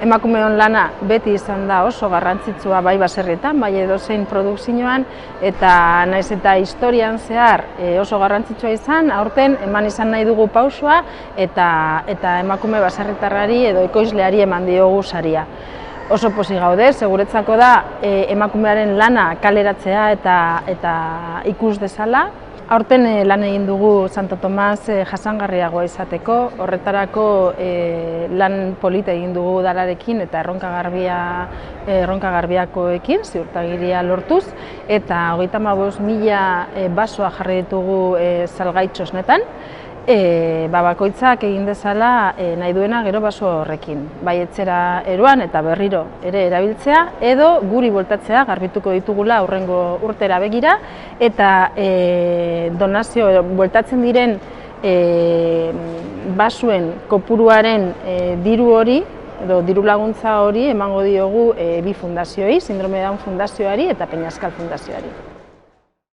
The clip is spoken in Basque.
Emakumeon lana beti izan da oso garrantzitsua bai baserrietan, bai edozein produkzioan, eta naiz eta historian zehar oso garrantzitsua izan, aurten eman izan nahi dugu pausua eta emakume baserritarrari edo ekoizleari eman diogu saria. Oso pozik gaude, seguretzako da emakumearen lana kaleratzea eta ikus dezala. Aurten lan egin dugu Santo Tomas jasangarriagoa izateko, horretarako lan polita egin dugu udalarekin eta erronka garbiakoekin, ziurtagiria lortuz, eta 35.000 basoa jarri ditugu salgai txosnetan, bakoitzak egin dezala nahi duena gero baso horrekin, bai etxera eroan eta berriro ere erabiltzea, edo guri bueltatzea garbituko ditugula aurrengo urtera begira, eta donazio bueltatzen diren basuen kopuruaren diru hori, edo diru laguntza hori emango diogu bi fundazioei, Sindrome Down Fundazioari eta Peñascal Fundazioari.